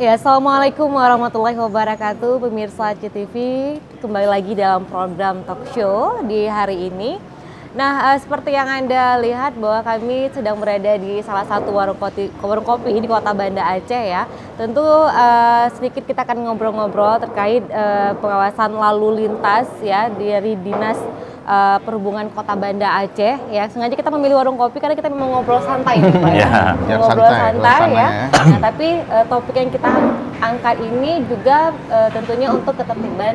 Ya, Assalamualaikum warahmatullahi wabarakatuh, pemirsa CTV. Kembali lagi dalam program talk show di hari ini. Nah, seperti yang Anda lihat bahwa kami sedang berada di salah satu warung kopi di Kota Banda Aceh ya. Tentu sedikit kita akan ngobrol-ngobrol terkait pengawasan lalu lintas ya dari Dinas Perhubungan Kota Banda Aceh ya. Sengaja kita memilih warung kopi karena kita mau ngobrol santai nih Pak ya. Ngobrol santai ya. Nah, tapi topik yang kita angkat ini juga tentunya untuk ketertiban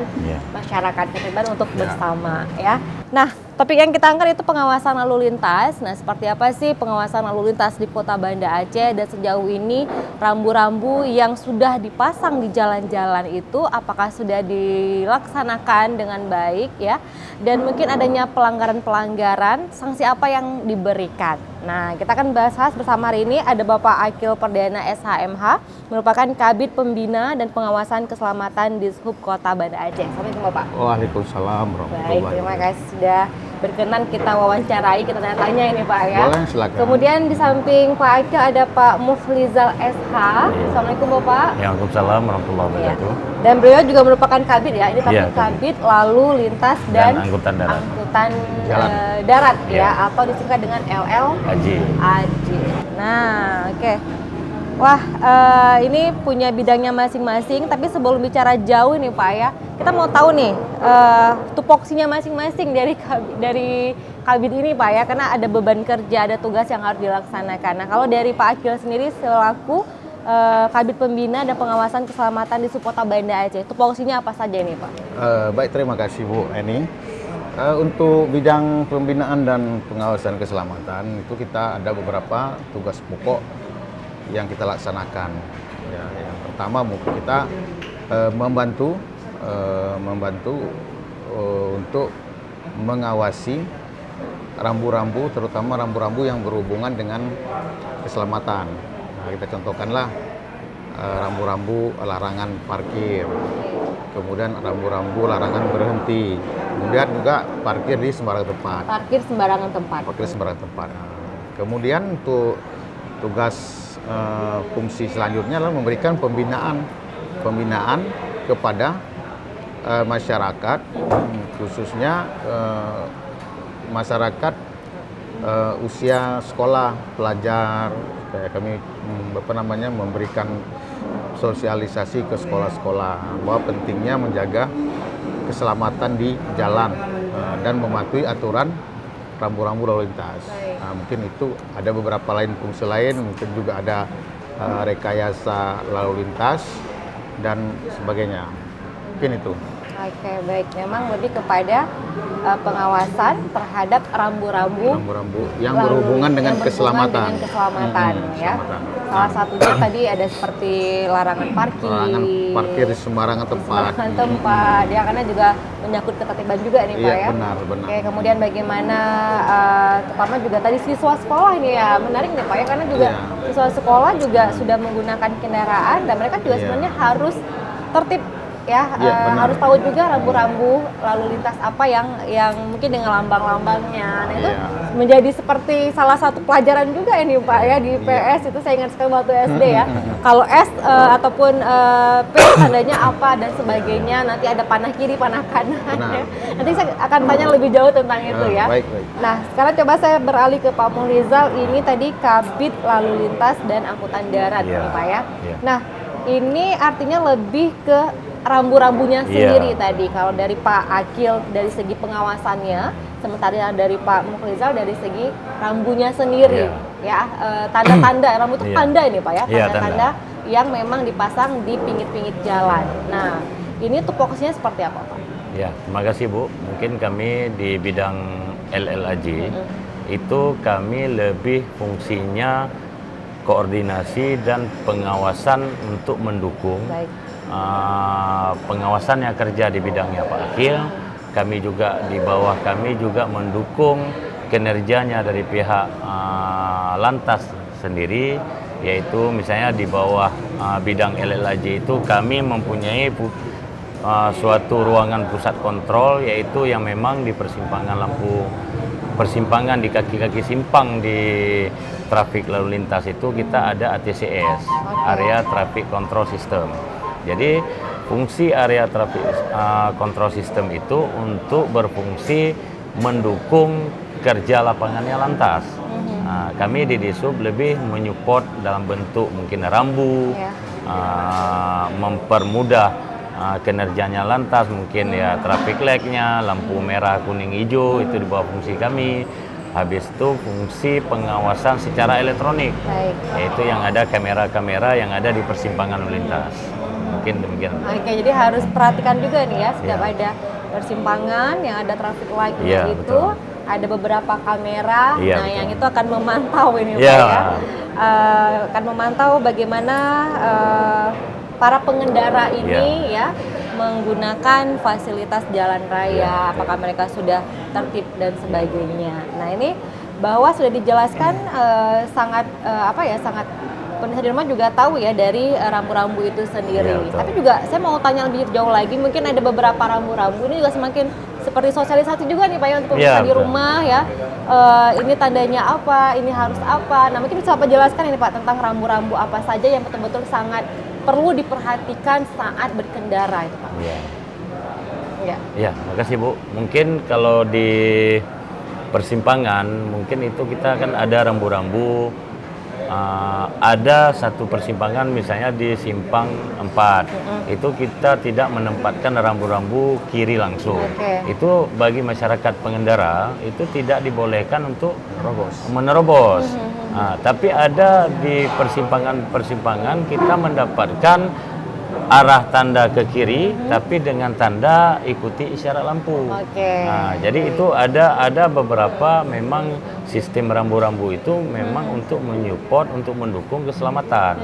masyarakat, ketertiban untuk bersama ya. Nah, topik yang kita angkat itu pengawasan lalu lintas. Nah, seperti apa sih pengawasan lalu lintas di Kota Banda Aceh, dan sejauh ini rambu-rambu yang sudah dipasang di jalan-jalan itu apakah sudah dilaksanakan dengan baik ya? Dan mungkin adanya pelanggaran-pelanggaran, sanksi apa yang diberikan. Nah, kita akan bahas bersama hari ini ada Bapak Akil Perdana SHMH, merupakan Kabid Pembina dan Pengawasan Keselamatan Dishub Kota Banda Aceh. Assalamualaikum Bapak. Waalaikumsalam warahmatullahi Baik, terima kasih sudah berkenan kita wawancarai, kita tanya ini Pak ya. Boleh, silakan. Kemudian di samping Pak Akil ada Pak Muflizal SH. Assalamualaikum Bapak. Waalaikumsalam warahmatullahi wabarakatuh. Dan beliau juga merupakan Kabid ya, ini tapi Kabid Lalu Lintas dan Angkutan Darat, darat ya, atau disingkat dengan LLAJ. Nah, oke. Wah, ini punya bidangnya masing-masing, tapi sebelum bicara jauh nih Pak ya, kita mau tahu nih tupoksinya masing-masing dari Kabid ini Pak ya, karena ada beban kerja, ada tugas yang harus dilaksanakan. Nah, kalau dari Pak Akil sendiri selaku Kabid Pembina dan Pengawasan Keselamatan di Kota Banda Aceh, tupoksinya apa saja nih Pak? Baik, terima kasih Bu Eni. Untuk bidang pembinaan dan pengawasan keselamatan itu kita ada beberapa tugas pokok yang kita laksanakan. Ya, yang pertama kita membantu untuk mengawasi rambu-rambu, terutama rambu-rambu yang berhubungan dengan keselamatan. Nah, kita contohkanlah rambu-rambu larangan parkir, kemudian rambu-rambu larangan berhenti, kemudian juga parkir di sembarang tempat. Parkir sembarangan tempat. Nah, kemudian untuk tugas fungsi selanjutnya adalah memberikan pembinaan kepada masyarakat, khususnya masyarakat usia sekolah pelajar. Kami memberikan sosialisasi ke sekolah-sekolah bahwa pentingnya menjaga keselamatan di jalan dan mematuhi aturan rambu-rambu lalu lintas. Nah, mungkin itu ada beberapa lain fungsi lain, mungkin juga ada rekayasa lalu lintas dan sebagainya. Mungkin itu. Oke, baik. Memang lebih kepada pengawasan terhadap rambu-rambu yang berhubungan dengan keselamatan. Ya. Salah satunya tadi ada seperti larangan parkir di sembarangan tempat. Ya, karena juga menyangkut ketertiban juga nih Pak ya. Benar. Oke, kemudian bagaimana terutama juga tadi siswa sekolah ini ya, menarik nih Pak ya, karena juga siswa sekolah juga sudah menggunakan kendaraan dan mereka juga sebenarnya harus tertib ya, harus tahu juga rambu-rambu lalu lintas apa yang mungkin dengan lambang-lambangnya. Nah, itu menjadi seperti salah satu pelajaran juga ini Pak ya di PS. Itu saya ingat sekali waktu SD ya. Kalau S ataupun P tandanya apa dan sebagainya, nanti ada panah kiri, panah kanan ya. Nanti saya akan tanya lebih jauh tentang itu ya. Baik. Nah, sekarang coba saya beralih ke Pak Muflizal. Ini tadi Kabid Lalu Lintas dan Angkutan Darat Pak ya. Nah, ini artinya lebih ke rambu-rambunya sendiri tadi. Kalau dari Pak Akil dari segi pengawasannya, sementara dari Pak Muflizal dari segi rambunya sendiri ya, tanda-tanda rambu itu tanda ini Pak ya, tanda-tanda yang memang dipasang di pinggir-pinggir jalan. Nah, ini tupoksinya seperti apa Pak? Ya, terima kasih Bu. Mungkin kami di bidang LLAJ itu kami lebih fungsinya koordinasi dan pengawasan untuk mendukung pengawasan yang kerja di bidangnya Pak Akil. Kami juga di bawah kami juga mendukung kinerjanya dari pihak Lantas sendiri, yaitu misalnya di bawah bidang LLAJ itu kami mempunyai suatu ruangan pusat kontrol, yaitu yang memang di persimpangan lampu persimpangan di kaki-kaki simpang di trafik lalu lintas itu kita ada ATCS, Area Traffic Control System. Jadi fungsi area traffic control system itu untuk berfungsi mendukung kerja lapangannya lantas. Nah, kami di Disub lebih menyupport dalam bentuk mungkin rambu, mempermudah kinerjanya lantas, mungkin ya traffic light-nya, lampu merah, kuning, hijau itu di bawah fungsi kami. Habis itu fungsi pengawasan secara elektronik, yaitu yang ada kamera-kamera yang ada di persimpangan lalu lintas. Mungkin demikian. Oke, jadi harus perhatikan juga nih ya, setiap ada persimpangan yang ada traffic light-nya itu, betul. ada beberapa kamera, Iya, nah betul. yang itu akan memantau ini Pak Iya. ya. Akan memantau bagaimana para pengendara ini ya menggunakan fasilitas jalan raya, apakah mereka sudah tertib dan sebagainya. Nah ini bahwa sudah dijelaskan sangat sangat pemirsa di rumah juga tahu ya dari rambu-rambu itu sendiri. Betul. Tapi juga saya mau tanya lebih jauh lagi, mungkin ada beberapa rambu-rambu ini juga semakin seperti sosialisasi juga nih Pak ya untuk pemirsa di betul. rumah ya. Ini tandanya apa, ini harus apa. Nah mungkin bisa Pak jelaskan ini Pak tentang rambu-rambu apa saja yang betul-betul sangat perlu diperhatikan saat berkendara itu Pak. Ya, makasih Bu. Mungkin kalau di persimpangan, mungkin itu kita kan ada rambu-rambu. Ada satu persimpangan misalnya di simpang 4, itu kita tidak menempatkan rambu-rambu kiri langsung. Itu bagi masyarakat pengendara itu tidak dibolehkan untuk menerobos. Tapi ada di persimpangan-persimpangan kita mendapatkan arah tanda ke kiri, tapi dengan tanda ikuti isyarat lampu. Nah, jadi itu ada beberapa memang sistem rambu-rambu itu memang untuk menyupport, untuk mendukung keselamatan.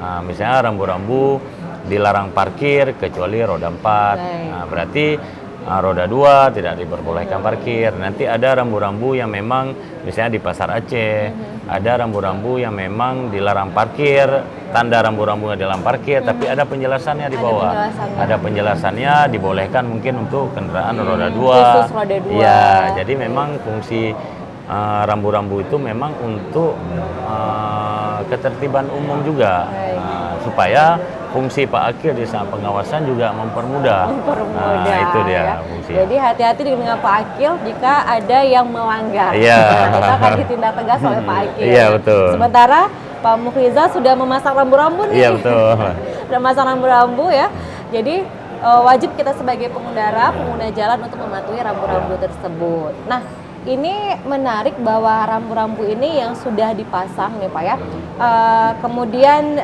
Nah, misalnya rambu-rambu dilarang parkir kecuali roda 4. Nah, berarti roda 2 tidak diperbolehkan parkir. Nanti ada rambu-rambu yang memang misalnya di Pasar Aceh, ada rambu-rambu yang memang dilarang parkir, tanda rambu-rambu dilarang parkir, tapi ada penjelasannya di bawah. Ada penjelasannya dibolehkan mungkin untuk kendaraan roda 2. Khusus roda 2. Ya, jadi memang fungsi rambu-rambu itu memang untuk ketertiban umum juga. Supaya fungsi Pak Akil di saat pengawasan juga mempermudah. Nah, itu dia fungsi. Jadi hati-hati dengan Pak Akil jika ada yang melanggar. Iya. Kita akan ditindak tegas oleh Pak Akil. Iya, betul. Sementara Pak Mukriza sudah memasang rambu-rambu nih. Iya, betul. Sudah memasang rambu-rambu ya. Jadi wajib kita sebagai pengendara, pengguna jalan untuk mematuhi rambu-rambu tersebut. Nah, ini menarik bahwa rambu-rambu ini yang sudah dipasang nih Pak ya. Kemudian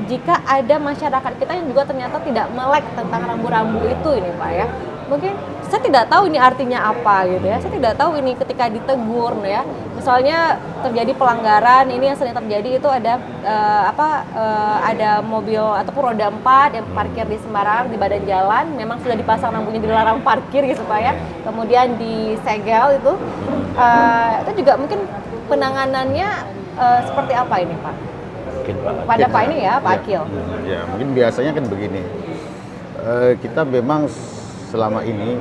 jika ada masyarakat kita yang juga ternyata tidak melek tentang rambu-rambu itu ini Pak ya. Mungkin saya tidak tahu ini artinya apa gitu ya. Saya tidak tahu ini ketika ditegur ya. Misalnya terjadi pelanggaran, ini yang sering terjadi itu ada ada mobil ataupun roda 4 yang parkir di sembarangan di badan jalan, memang sudah dipasang rambunya dilarang parkir gitu Pak ya. Kemudian disegel itu juga mungkin penanganannya seperti apa ini Pak? Pada Pak ini ya, Pak Akil. Ya, mungkin biasanya kan begini. Kita memang selama ini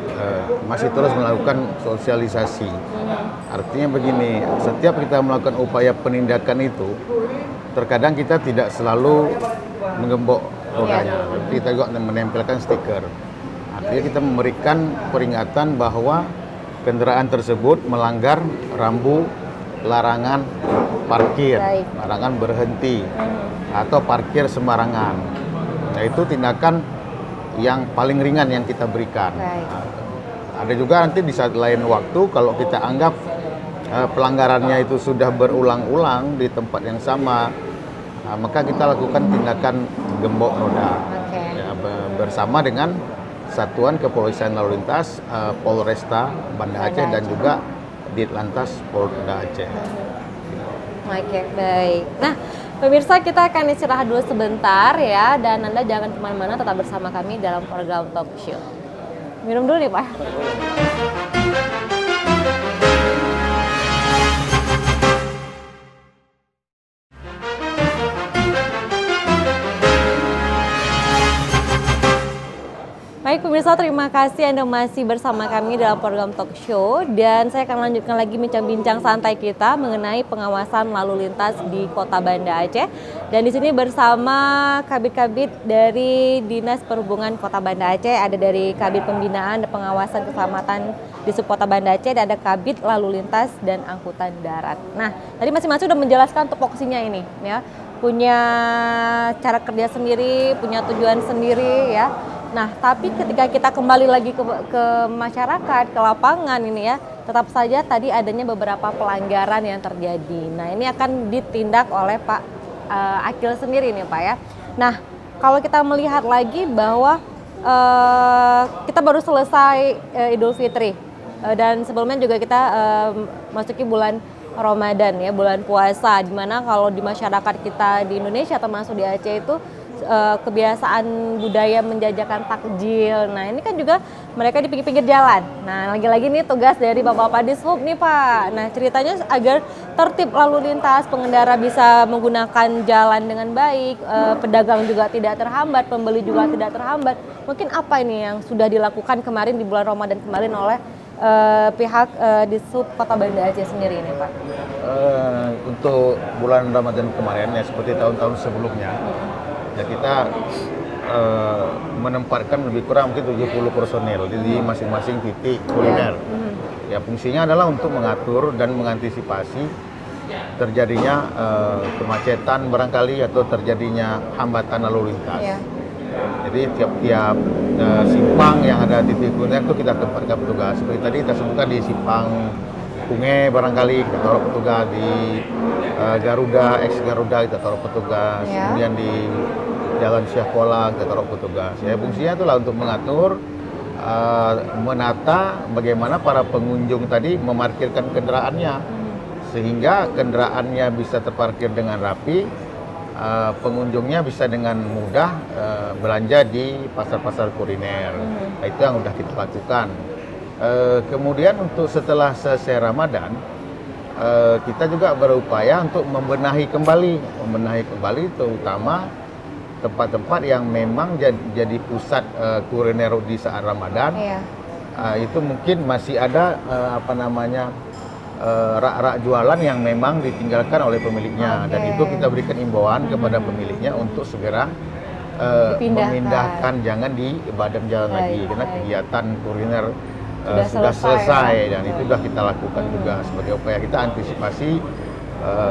masih terus melakukan sosialisasi. Artinya begini, setiap kita melakukan upaya penindakan itu, terkadang kita tidak selalu menggembok rodanya. Kita juga menempelkan stiker. Artinya kita memberikan peringatan bahwa kendaraan tersebut melanggar rambu larangan parkir, larangan berhenti, atau parkir sembarangan. Nah, itu tindakan yang paling ringan yang kita berikan. Ada juga nanti di saat lain waktu kalau kita anggap pelanggarannya itu sudah berulang-ulang di tempat yang sama, maka kita lakukan tindakan gembok roda ya, bersama dengan Satuan Kepolisian Lalu Lintas Polresta Banda Aceh dan juga Ditlantas Polda Aceh. Oke, baik. Nah, pemirsa, kita akan istirahat dulu sebentar ya, dan Anda jangan kemana-mana, tetap bersama kami dalam program Talk Show. Minum dulu nih Pak. Baik pemirsa, terima kasih Anda masih bersama kami dalam program talk show, dan saya akan lanjutkan lagi bincang-bincang santai kita mengenai pengawasan lalu lintas di Kota Banda Aceh. Dan di sini bersama kabit-kabit dari Dinas Perhubungan Kota Banda Aceh, ada dari Kabit Pembinaan dan Pengawasan Keselamatan di Sub Kota Banda Aceh, dan ada Kabit Lalu Lintas dan Angkutan Darat. Nah, tadi masing-masing sudah menjelaskan tupoksinya ini, ya. Punya cara kerja sendiri, punya tujuan sendiri, ya. Nah, tapi ketika kita kembali lagi ke masyarakat, ke lapangan ini ya, tetap saja tadi adanya beberapa pelanggaran yang terjadi. Nah, ini akan ditindak oleh Pak Akil sendiri nih Pak ya. Nah, kalau kita melihat lagi bahwa kita baru selesai Idul Fitri, dan sebelumnya juga kita masuki bulan Ramadan ya, bulan puasa, dimana kalau di masyarakat kita di Indonesia termasuk di Aceh itu kebiasaan budaya menjajakan takjil. Nah, ini kan juga mereka di pinggir-pinggir jalan. Nah, lagi-lagi nih tugas dari Bapak Dishub nih Pak. Nah, ceritanya agar tertib lalu lintas, pengendara bisa menggunakan jalan dengan baik, pedagang juga tidak terhambat, pembeli juga tidak terhambat. Mungkin apa ini yang sudah dilakukan kemarin di bulan Ramadan kemarin oleh pihak Dishub Kota Banda Aceh sendiri ini Pak? Untuk bulan Ramadan kemarin ya, seperti tahun-tahun sebelumnya, ya kita menempatkan lebih kurang mungkin 70 personel di masing-masing titik kuliner. Ya, fungsinya adalah untuk mengatur dan mengantisipasi terjadinya kemacetan barangkali atau terjadinya hambatan lalu lintas. Yeah. Jadi tiap-tiap simpang yang ada di titik kuliner itu kita tempatkan petugas. Seperti tadi kita sebutkan di simpang Kunge barangkali kita taruh petugas, di Garuda, ex Garuda kita taruh petugas, kemudian di Jalan Syahkola kita taruh petugas. Ya, fungsinya itulah untuk mengatur, menata bagaimana para pengunjung tadi memarkirkan kendaraannya, sehingga kendaraannya bisa terparkir dengan rapi, pengunjungnya bisa dengan mudah belanja di pasar-pasar kuliner. Nah, itu yang sudah kita lakukan. Kemudian untuk setelah selesai Ramadan, kita juga berupaya untuk membenahi kembali terutama tempat-tempat yang memang jadi pusat kuliner di saat Ramadan. Itu mungkin masih ada rak-rak jualan yang memang ditinggalkan oleh pemiliknya, dan itu kita berikan imbauan kepada pemiliknya untuk segera memindahkan, jangan di badan jalan lagi, karena kegiatan kuliner sudah selesai dan itu sudah kita lakukan juga sebagai upaya kita antisipasi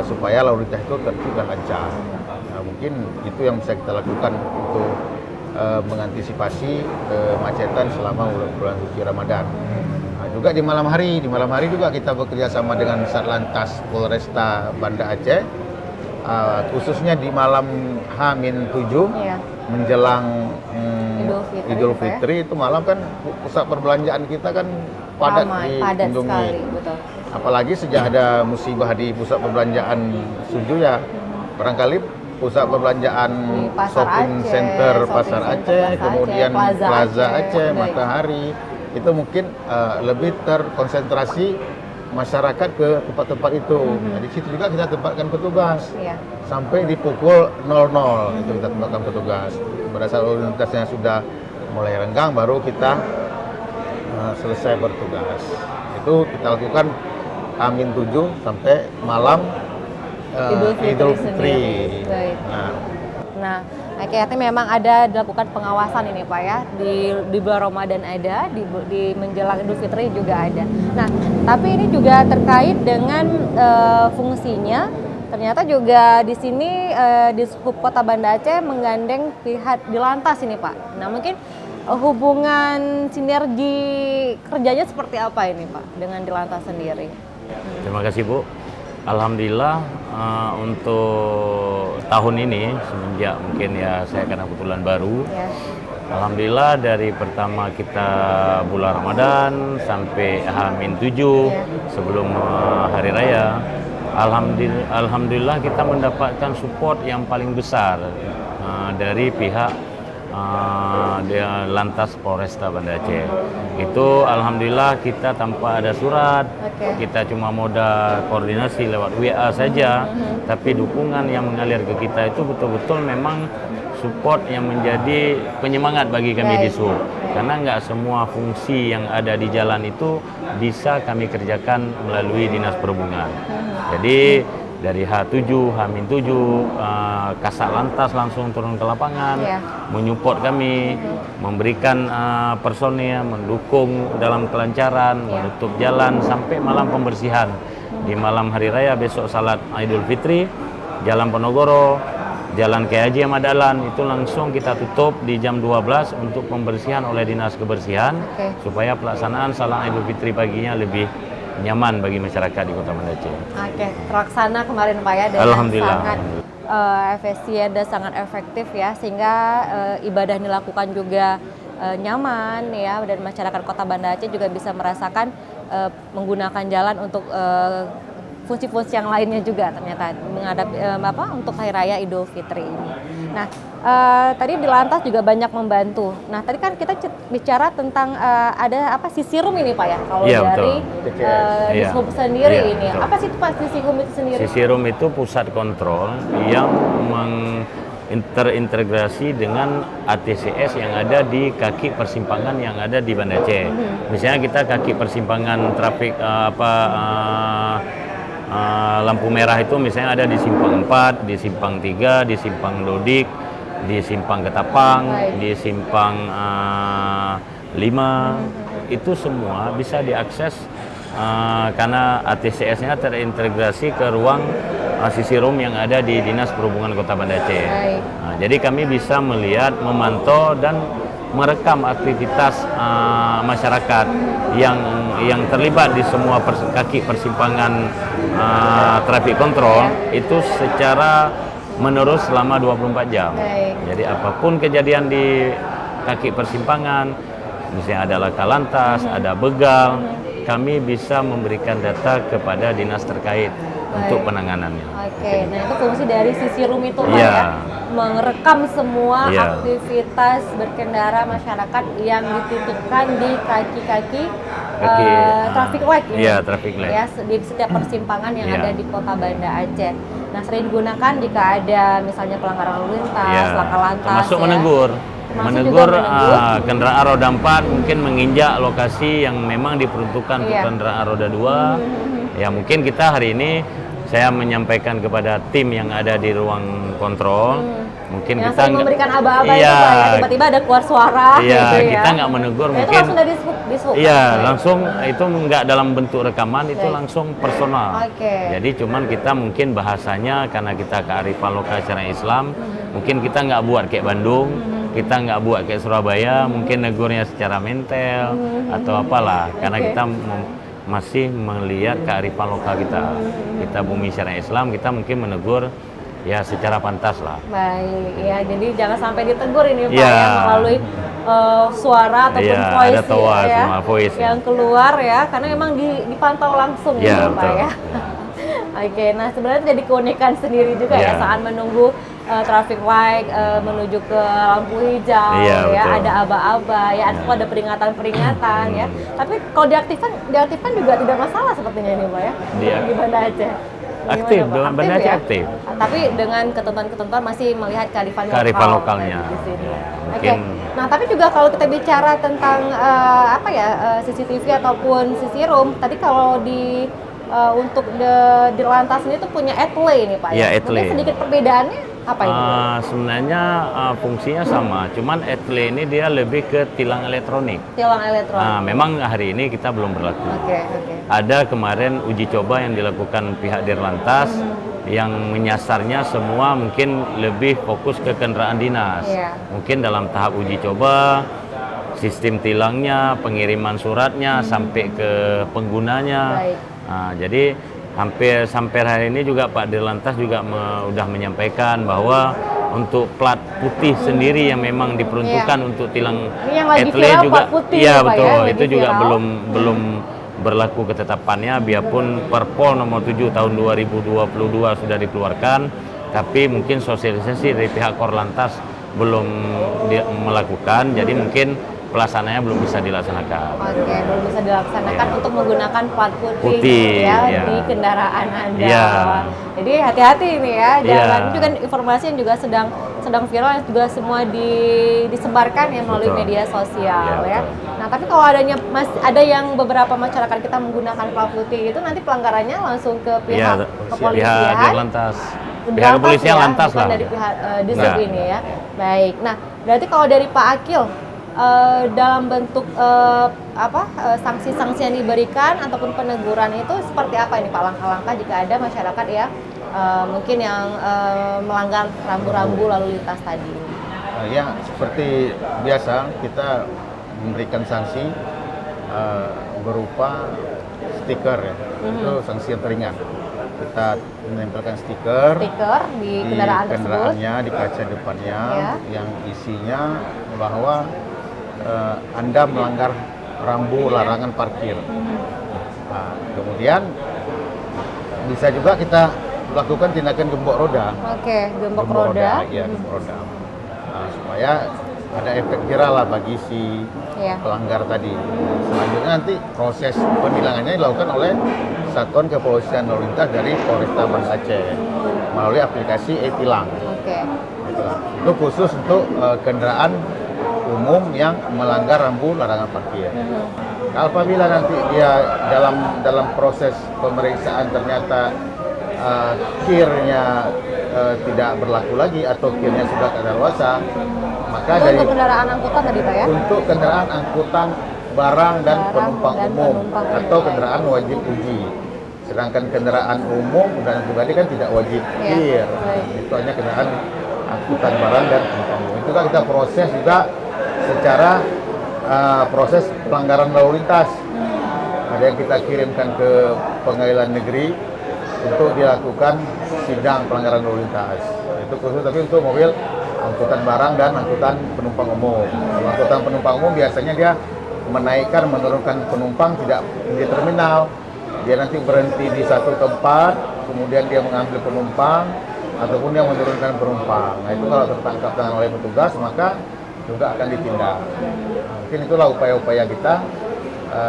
supaya lalu lintas itu tertib dan lancar. Nah, mungkin itu yang bisa kita lakukan untuk mengantisipasi kemacetan selama bulan suci Ramadan. Nah, juga di malam hari juga kita bekerja sama dengan Satlantas Polresta Banda Aceh, khususnya di malam H-7 menjelang Idul Fitri itu malam kan pusat perbelanjaan kita kan padat dikunjungi. Apalagi sejak ada musibah di pusat perbelanjaan Suju ya, barangkali pusat perbelanjaan shopping center Pasar Aceh, kemudian Plaza Aceh, Matahari, itu mungkin lebih terkonsentrasi masyarakat ke tempat-tempat itu. Di situ juga kita tempatkan petugas sampai di pukul 00 itu kita tempatkan petugas. Pada saat lalu lintasnya sudah mulai renggang, baru kita selesai bertugas. Itu kita lakukan H-7 sampai malam Idul Fitri. Nah, akhirnya memang ada dilakukan pengawasan ini Pak ya, di bulan Ramadan ada, di menjelang Idul Fitri juga ada. Nah, tapi ini juga terkait dengan fungsinya. Ternyata juga di sini di Sub Kota Banda Aceh menggandeng pihak di lantas ini Pak. Nah, mungkin hubungan sinergi kerjanya seperti apa ini Pak dengan di lantas sendiri? Terima kasih Bu. Alhamdulillah untuk tahun ini semenjak mungkin ya saya karena kebetulan baru. Alhamdulillah dari pertama kita bulan Ramadan sampai H-7 sebelum Hari Raya, Alhamdulillah kita mendapatkan support yang paling besar dari pihak Lantas Polresta Banda Aceh. Itu alhamdulillah kita tanpa ada surat, kita cuma modal koordinasi lewat WA saja, tapi dukungan yang mengalir ke kita itu betul-betul memang support yang menjadi penyemangat bagi kami di Sub. karena nggak semua fungsi yang ada di jalan itu bisa kami kerjakan melalui Dinas Perhubungan. Jadi dari H7, H-7, Kasat Lantas langsung turun ke lapangan, menyupport kami, memberikan personil, mendukung dalam kelancaran, menutup jalan sampai malam pembersihan. Di malam hari raya besok salat Idul Fitri, Jalan Ponorogo, Jalan Kiai Haji Ahmad Dahlan itu langsung kita tutup di jam 12 untuk pembersihan oleh Dinas Kebersihan supaya pelaksanaan salat Idul Fitri paginya lebih nyaman bagi masyarakat di Kota Banda Aceh. Oke, terlaksana kemarin Pak ya dengan Alhamdulillah. sangat efisien dan sangat efektif ya, sehingga ibadah dilakukan juga nyaman ya, dan masyarakat Kota Banda Aceh juga bisa merasakan menggunakan jalan untuk fungsi-fungsi yang lainnya juga ternyata menghadapi untuk Hari Raya Idul Fitri ini. Nah, tadi di Lantas juga banyak membantu. Nah, tadi kan kita bicara tentang ada sisi room ini Pak ya, kalau dari Dishub sendiri ini. Betul. Apa sih itu Pak sisi room itu sendiri? Sisi room itu pusat kontrol yang terintegrasi dengan ATCS yang ada di kaki persimpangan yang ada di Banda Aceh. Misalnya kita kaki persimpangan trafik lampu merah itu misalnya ada di Simpang 4, di Simpang 3, di Simpang Dodik, di Simpang Ketapang, di Simpang 5. Itu semua bisa diakses karena ATCS-nya terintegrasi ke ruang sisi room yang ada di Dinas Perhubungan Kota Banda Aceh. Jadi kami bisa melihat, memantau dan merekam aktivitas masyarakat yang terlibat di semua kaki persimpangan traffic control itu secara menerus selama 24 jam. Jadi apapun kejadian di kaki persimpangan, misalnya ada laka lantas, ada begal, kami bisa memberikan data kepada dinas terkait untuk penanganannya. Oke, nah itu fungsi dari sisi room itu Pak ya, merekam semua aktivitas berkendara masyarakat yang dititipkan di kaki-kaki traffic light ini. Iya, traffic light. Ya, di setiap persimpangan yang ada di Kota Banda Aceh. Nah, sering digunakan jika ada misalnya pelanggaran lalu lintas, laka lantas. Termasuk menegur. Menegur kendaraan roda 4 mungkin menginjak lokasi yang memang diperuntukkan untuk kendaraan roda 2. Ya mungkin kita hari ini saya menyampaikan kepada tim yang ada di ruang kontrol, mungkin yang kita memberikan aba-aba itu Pak ya, tiba-tiba ada keluar suara gitu ya. Kita nggak menegur, nah, mungkin itu langsung dari dishub. Langsung itu nggak dalam bentuk rekaman, itu langsung personal. Jadi cuman kita mungkin bahasanya karena kita kearifan lokal secara Islam, mungkin kita nggak buat kayak Bandung, kita nggak buat kayak Surabaya, mungkin negurnya secara mental atau apalah, karena kita masih melihat kearifan lokal kita. Kita bumi syariah Islam, kita mungkin menegur ya secara pantas lah. Baik, ya jadi jangan sampai ditegur ini Pak ya, melalui suara ataupun voice yang keluar ya, karena memang dipantau langsung ya Pak ya. Oke, nah sebenarnya jadi keunikan sendiri juga ya saat menunggu traffic light menuju ke lampu hijau ya, ada aba-aba ya, ada peringatan-peringatan ya. Tapi kalau diaktifkan juga tidak masalah sepertinya ini Pak ya. Di Banda Aceh. Aktif, Banda Aceh aktif. Tapi dengan ketentuan-ketentuan masih melihat kearifan lokalnya di sini. Oke. Nah, tapi juga kalau kita bicara tentang CCTV ataupun sisi room, tadi kalau untuk di Lantas ini tuh punya etle ini Pak ya. Mungkin sedikit perbedaannya apa ini? Sebenarnya fungsinya sama, cuman etle ini dia lebih ke tilang elektronik. Tilang elektronik. Memang hari ini kita belum berlaku. Ada kemarin uji coba yang dilakukan pihak Dirlantas yang menyasarnya semua mungkin lebih fokus ke kendaraan dinas. Mungkin dalam tahap uji coba sistem tilangnya, pengiriman suratnya sampai ke penggunanya. Jadi hampir sampai hari ini juga Pak Dirlantas juga sudah menyampaikan bahwa untuk plat putih sendiri yang memang diperuntukkan untuk tilang etle juga, betul, itu juga belum berlaku ketetapannya, biarpun Perpol nomor 7 tahun 2022 sudah dikeluarkan, tapi mungkin sosialisasi dari pihak Korlantas belum melakukan. Jadi mungkin pelaksanaannya belum bisa dilaksanakan. Oke, belum bisa dilaksanakan Iya. untuk menggunakan plat putih, Putih, ya iya. di kendaraan Anda. Iya. Jadi hati-hati ini ya, jangan. Iya. Itu kan informasi yang juga sedang viral, yang juga semua disebarkan ya melalui Betul. media sosial Iya, ya. betul. Nah, tapi kalau ada yang beberapa masyarakat kita menggunakan plat putih itu nanti pelanggarannya langsung ke pihak Iya, kepolisian. pihak Dirlantas. Di Pihak lantas kepolisian ya, lantas bukan lah. dari pihak Disub Enggak. ini ya. Baik. Nah, berarti kalau dari Pak Akil dalam bentuk sanksi-sanksi yang diberikan ataupun peneguran itu seperti apa ini Pak, langkah-langkah jika ada masyarakat yang mungkin yang melanggar rambu-rambu lalu lintas tadi? Ya, seperti biasa kita memberikan sanksi berupa stiker ya. Itu sanksi yang teringan. Kita menempelkan stiker Di kendaraan tersebut. kendaraannya, di kaca depannya, Ya. yang isinya bahwa Anda melanggar rambu larangan parkir. Nah, kemudian bisa juga kita lakukan tindakan gembok roda. Oke, gembok roda. Ya, gembok roda. Nah, supaya ada efek jerah lah bagi si Ya. pelanggar tadi. Selanjutnya nanti proses penilangannya dilakukan oleh Satuan Kepolisian Lalu Lintas dari Polresta Banda Aceh melalui aplikasi e-tilang. Oke. Itu khusus untuk kendaraan umum yang melanggar rambu larangan parkir. Apabila nanti dia dalam proses pemeriksaan ternyata kirnya tidak berlaku lagi atau kirnya sudah kadaluarsa, maka Itu dari untuk kendaraan angkutan tadi Pak ya? untuk kendaraan angkutan barang dan Barang penumpang dan umum penumpang atau umum. kendaraan wajib uji. Sedangkan kendaraan umum dan pribadi kan tidak wajib Iya, kir. baik. Itu hanya kendaraan angkutan barang dan penumpang umum. Itu kan kita proses juga secara proses pelanggaran lalu lintas. Ada yang kita kirimkan ke pengadilan negeri untuk dilakukan sidang pelanggaran lalu lintas. Itu khusus tapi untuk mobil angkutan barang dan angkutan penumpang umum. Kalau angkutan penumpang umum biasanya dia menaikkan menurunkan penumpang tidak di terminal. Dia nanti berhenti di satu tempat, kemudian dia mengambil penumpang ataupun dia menurunkan penumpang. Nah, itu kalau tertangkap tangan oleh petugas maka juga akan ditindak. Mungkin itulah upaya-upaya kita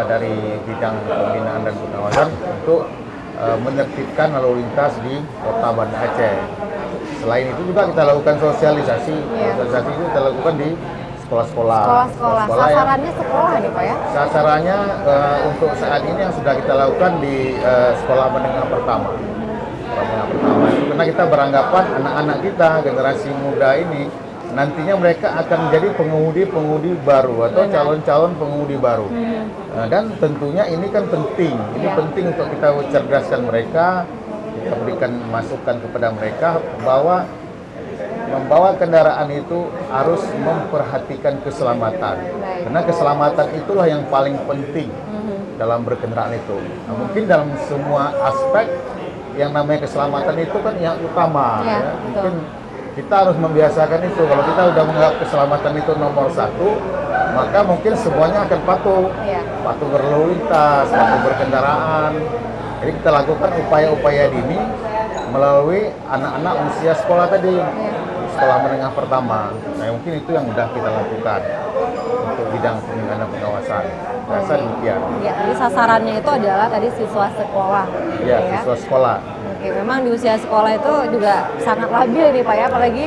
dari bidang pembinaan dan pengawasan untuk menertibkan lalu lintas di Kota Banda Aceh. Selain itu juga kita lakukan sosialisasi. Iya. Sosialisasi itu kita lakukan di sekolah-sekolah. Sekolah-sekolah. yang- Sasarannya sekolah nih Pak ya? Sasarannya untuk saat ini yang sudah kita lakukan di sekolah menengah pertama. Sekolah menengah pertama itu karena kita beranggapan anak-anak kita generasi muda ini nantinya mereka akan menjadi pengemudi-pengemudi baru atau calon-calon pengemudi baru. Dan tentunya ini kan penting. Ini Ya. penting untuk kita cerdaskan mereka, kita berikan masukan kepada mereka bahwa membawa kendaraan itu harus memperhatikan keselamatan. Baik. Karena keselamatan itulah yang paling penting dalam berkendaraan itu. Nah, mungkin dalam semua aspek yang namanya keselamatan itu kan yang utama. Ya, Ya. betul. Mungkin kita harus membiasakan itu. Kalau kita udah menganggap keselamatan itu nomor satu, maka mungkin semuanya akan patuh. Iya. Patuh berlalu lintas, patuh berkendaraan. Jadi kita lakukan upaya-upaya dini melalui anak-anak usia sekolah tadi. Sekolah menengah pertama. Nah, mungkin itu yang sudah kita lakukan untuk bidang pembinaan dan pengawasan. Rasa demikian. Ya, jadi sasarannya itu adalah tadi siswa sekolah. gitu Ya, siswa sekolah. Oke, memang di usia sekolah itu juga sangat labil nih Pak ya, apalagi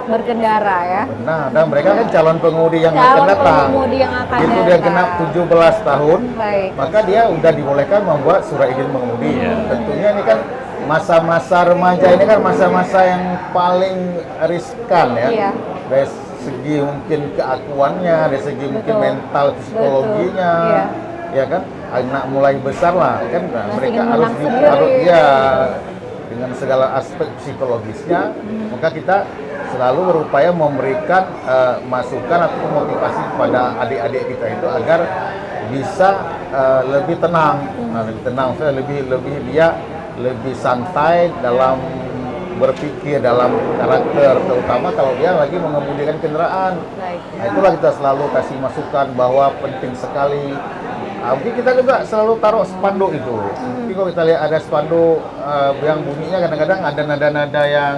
berkendara ya. Nah, dan mereka kan calon pengemudi yang Calon akan datang. pengemudi yang akan Begitu dia datang. genap 17 tahun, Baik. maka dia udah dibolehkan membuat surat izin mengemudi. Iya. Tentunya ini kan masa-masa remaja ini kan masa-masa yang paling riskan ya. Iya. Dari segi mungkin keakuannya, dari segi mungkin Betul. mental psikologinya. Iya. Ya kan, anak mulai besar lah kan. Nah, Masih mereka ingin harus menang sendiri. harus ya dengan segala aspek psikologisnya, maka kita selalu berupaya memberikan masukan atau motivasi kepada adik-adik kita itu agar bisa lebih tenang, lebih tenang, saya lebih dia lebih santai dalam berpikir, dalam karakter, terutama kalau dia lagi mengemudikan kendaraan. Baik. Nah, itulah kita selalu kasih masukan bahwa penting sekali. Mungkin kita juga selalu taruh spanduk itu. Mungkin kalau kita lihat ada spanduk yang bunyinya kadang-kadang ada nada-nada yang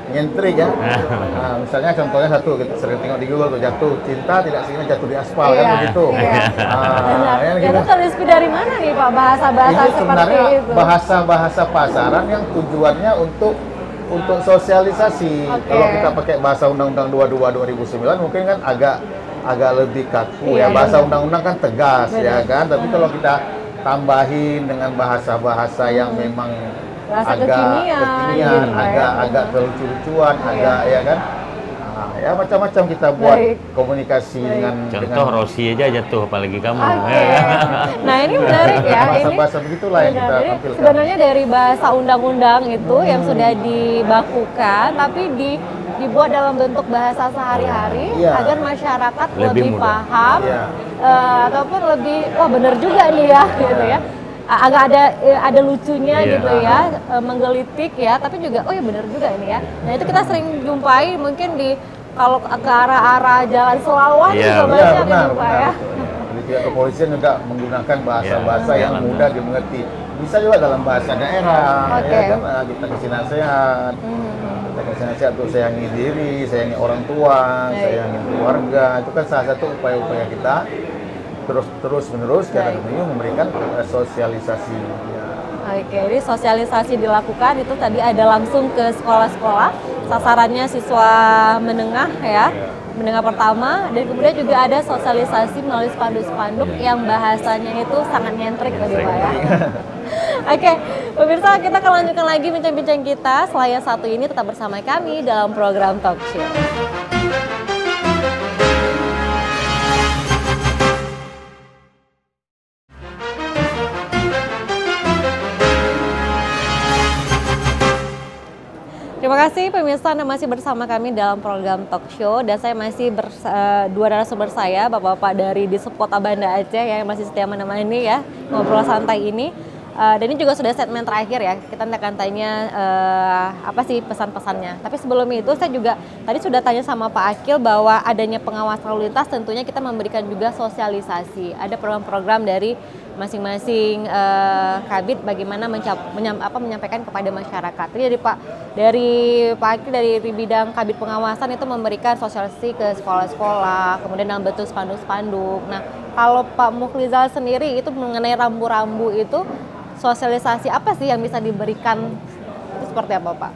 nyentrik ya. Nah, misalnya contohnya satu, kita sering tengok di Google tuh, jatuh cinta tidak sehingga jatuh di aspal kan begitu. Benar. Ya, Itu terinspirasi dari mana nih Pak bahasa-bahasa itu seperti sebenarnya itu? bahasa-bahasa pasaran yang tujuannya untuk sosialisasi. Kalau kita pakai bahasa Undang-Undang 22 2009 mungkin kan agak lebih kaku ya. Bahasa undang-undang kan tegas ya kan. Tapi kalau kita tambahin dengan bahasa-bahasa yang memang Bahasa agak kekinian, gitu, agak kelucu-lucuan, agak ya kan. Nah, ya macam-macam kita buat komunikasi dengan Contoh Rossi aja jatuh, apalagi kamu. Nah ini menarik ya. Bahasa-bahasa begitulah yang kita Jadi tampilkan. sebenarnya dari bahasa undang-undang itu yang sudah dibakukan, tapi dibuat dalam bentuk bahasa sehari-hari agar masyarakat lebih paham, ataupun lebih wah bener juga nih ya, gitu ya. Agak ada lucunya gitu ya, menggelitik ya, tapi juga oh ya bener juga ini ya. Nah itu kita sering jumpai mungkin kalau ke arah-arah Jalan Selawan juga banyak gitu Pak ya. Jadi pihak kepolisian juga menggunakan bahasa-bahasa yang mudah dimengerti. Bisa juga dalam bahasa daerah, ya kan kita kasih nasihat. Kita kasih nasihat untuk sayangi diri, sayangi orang tua, sayangi keluarga. Itu kan salah satu upaya-upaya kita terus menerus cara kami memberikan sosialisasi. Oke, jadi sosialisasi dilakukan itu tadi ada langsung ke sekolah-sekolah, sasarannya siswa menengah ya, menengah pertama, dan kemudian juga ada sosialisasi melalui spanduk-spanduk yang bahasanya itu sangat nyentrik tadi Pak ya. Oke, pemirsa kita akan lanjutkan lagi bincang-bincang kita setelah yang satu ini, tetap bersama kami dalam program Talk Show. Terima kasih pemirsa, Anda masih bersama kami dalam program Talk Show dan saya masih dua narasumber saya, Bapak-bapak dari Dispota Banda Aceh yang masih setia menemani ya ngobrol santai ini. Dan ini juga sudah segmen terakhir ya, kita akan tanya apa sih pesan-pesannya. Tapi sebelum itu saya juga tadi sudah tanya sama Pak Akil bahwa adanya pengawasan lalu lintas tentunya kita memberikan juga sosialisasi. Ada program-program dari masing-masing kabid bagaimana menyampaikan kepada masyarakat. Jadi dari Pak Akil dari bidang kabid pengawasan itu memberikan sosialisasi ke sekolah-sekolah, kemudian dalam bentuk spanduk-spanduk. Nah, kalau Pak Mukhlizal sendiri itu mengenai rambu-rambu itu sosialisasi apa sih yang bisa diberikan, itu seperti apa Pak?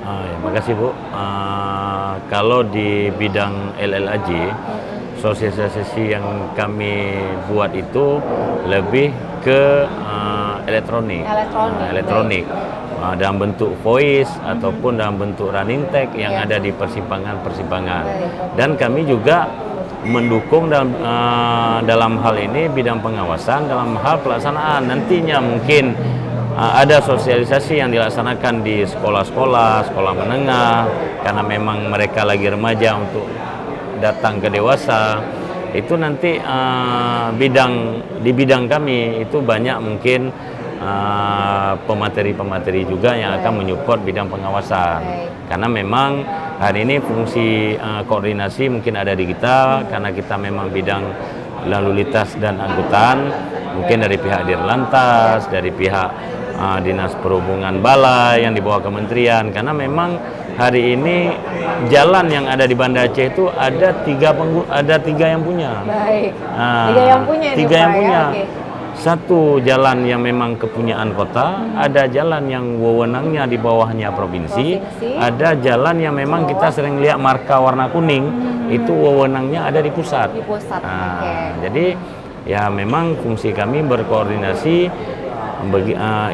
Ya, makasih Bu. Kalau di bidang LLAJ, sosialisasi yang kami buat itu lebih ke elektronik. Dalam bentuk voice ataupun dalam bentuk running tag yang ada di persimpangan-persimpangan. Dan kami juga mendukung dalam hal ini bidang pengawasan dalam hal pelaksanaan. Nantinya mungkin ada sosialisasi yang dilaksanakan di sekolah-sekolah, sekolah menengah, karena memang mereka lagi remaja untuk datang ke dewasa. Itu nanti di bidang kami itu banyak mungkin pemateri-pemateri juga yang akan menyupport bidang pengawasan. Karena memang hari ini fungsi koordinasi mungkin ada di kita, karena kita memang bidang lalu lintas dan angkutan, mungkin dari pihak Dirlantas, dari pihak Dinas Perhubungan Balai yang di bawah kementerian. Karena memang hari ini jalan yang ada di Banda Aceh itu ada tiga yang punya. Baik. Tiga yang punya. Tiga yang punya. Satu jalan yang memang kepunyaan kota, ada jalan yang wewenangnya di bawahnya provinsi, ada jalan yang memang kita sering lihat marka warna kuning, itu wewenangnya ada di pusat. Jadi ya memang fungsi kami berkoordinasi,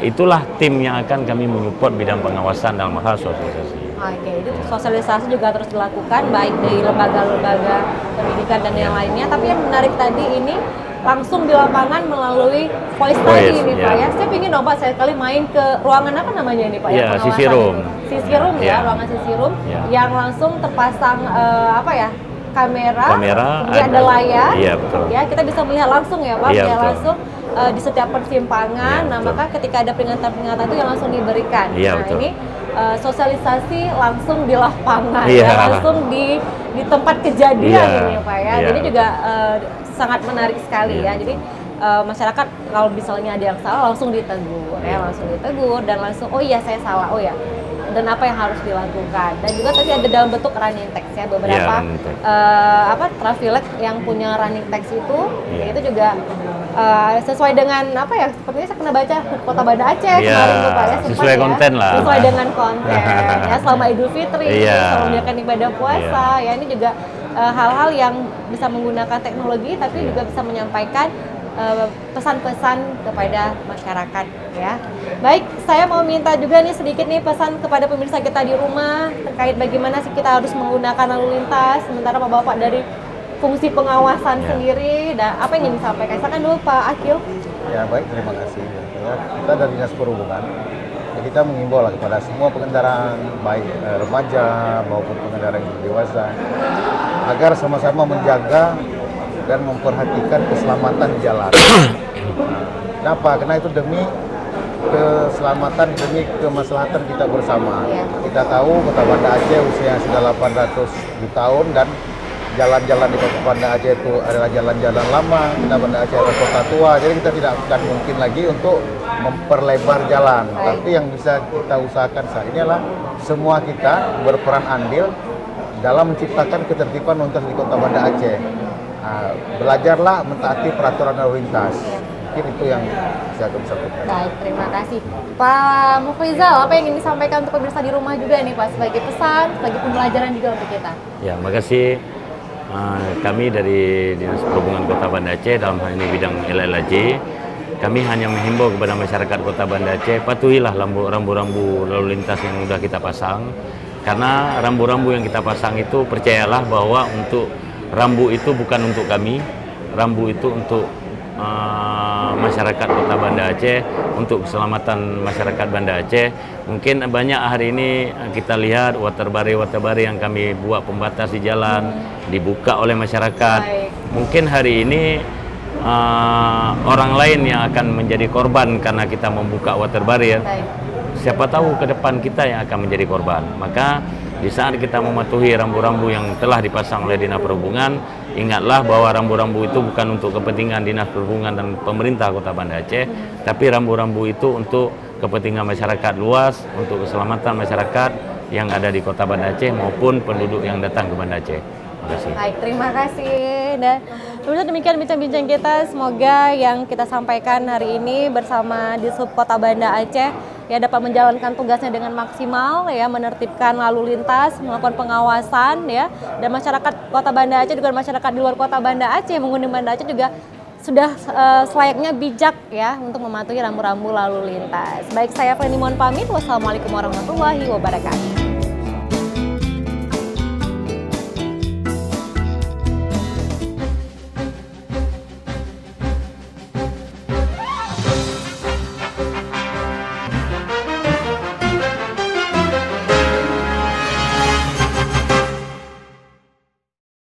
itulah tim yang akan kami menyupport bidang pengawasan dalam hal sosialisasi. Oke, jadi sosialisasi juga terus dilakukan baik dari lembaga-lembaga pendidikan dan yang lainnya, tapi yang menarik tadi ini langsung di lapangan melalui voice tadi nih Pak ya. Saya ingin dong Pak sekali main ke ruangan apa namanya ini Pak ya? Sisi room. Sisi room ya, ruangan sisi room yang langsung terpasang kamera, kemudian ada layar. Iya, betul. Ya, kita bisa melihat langsung ya Pak, langsung di setiap persimpangan. Nah, maka ketika ada peringatan-peringatan itu yang langsung diberikan. Ini sosialisasi langsung di lapangan, langsung di tempat kejadian ini Pak ya. Jadi juga sangat menarik sekali ya. Jadi masyarakat kalau misalnya ada yang salah langsung ditegur ya, langsung ditegur dan langsung oh iya saya salah, oh ya dan apa yang harus dilakukan. Dan juga tadi ada dalam bentuk running text ya, beberapa running text. traffic yang punya running text itu, Iya. itu juga sesuai dengan apa ya? Sepertinya saya pernah baca Kota Banda Aceh Iya, kemarin tuh Pak ya, sempat sesuai ya, konten lah. sesuai dengan konten ya, selama Idul Fitri, Iya. selama menjalankan ibadah puasa ya, ini juga hal-hal yang bisa menggunakan teknologi tapi juga bisa menyampaikan pesan-pesan kepada masyarakat ya. Baik, saya mau minta juga nih sedikit nih pesan kepada pemirsa kita di rumah terkait bagaimana sih kita harus menggunakan lalu lintas, sementara Bapak dari fungsi pengawasan sendiri, dan apa yang ingin disampaikan? Silakan dulu Pak Akil. Ya baik, terima kasih. Ya, kita dari Dinas Perhubungan, ya, kita mengimbau lah kepada semua pengendara baik remaja maupun pengendara yang dewasa agar sama-sama menjaga dan memperhatikan keselamatan di jalan. Kenapa? Karena itu demi keselamatan, demi kemaslahatan kita bersama. Ya. Kita tahu Kota Banda Aceh usia sudah 800 tahun dan jalan-jalan di Kota Banda Aceh itu adalah jalan-jalan lama. Kota Banda Aceh adalah kota tua, jadi kita tidak akan mungkin lagi untuk memperlebar jalan. Baik. Tapi yang bisa kita usahakan saat ini adalah semua kita berperan andil dalam menciptakan ketertiban lalu lintas di Kota Banda Aceh. Belajarlah mentaati peraturan lalu lintas. Mungkin itu yang bisa kami sampaikan. Baik, terima kasih. Pak Mufrizal, apa yang ingin disampaikan untuk pemirsa di rumah juga nih Pak, sebagai pesan, sebagai pembelajaran juga untuk kita? Ya, makasih. Kami dari Dinas Perhubungan Kota Banda Aceh dalam hal ini bidang LLAJ, kami hanya menghimbau kepada masyarakat Kota Banda Aceh, patuhilah rambu-rambu lalu lintas yang sudah kita pasang. Karena rambu-rambu yang kita pasang itu, percayalah bahwa untuk rambu itu bukan untuk kami, rambu itu untuk masyarakat Kota Banda Aceh, untuk keselamatan masyarakat Banda Aceh. Mungkin banyak hari ini kita lihat waterbari yang kami buat pembatas di jalan dibuka oleh masyarakat. Baik. Mungkin hari ini orang lain yang akan menjadi korban karena kita membuka water barrier. Baik. Siapa tahu ke depan kita yang akan menjadi korban. Maka di saat kita mematuhi rambu-rambu yang telah dipasang oleh Dinas Perhubungan, ingatlah bahwa rambu-rambu itu bukan untuk kepentingan Dinas Perhubungan dan pemerintah Kota Banda Aceh, tapi rambu-rambu itu untuk kepentingan masyarakat luas, untuk keselamatan masyarakat yang ada di Kota Banda Aceh maupun penduduk yang datang ke Banda Aceh. Terima kasih. Baik, terima kasih. Dan pemirsa, demikian bincang-bincang kita. Semoga yang kita sampaikan hari ini bersama Disub Kota Banda Aceh ya dapat menjalankan tugasnya dengan maksimal ya, menertibkan lalu lintas, melakukan pengawasan ya, dan masyarakat Kota Banda Aceh juga masyarakat di luar Kota Banda Aceh menghuni Banda Aceh juga sudah selayaknya bijak ya untuk mematuhi rambu-rambu lalu lintas. Baik, saya Feni mohon pamit. Wassalamualaikum warahmatullahi wabarakatuh.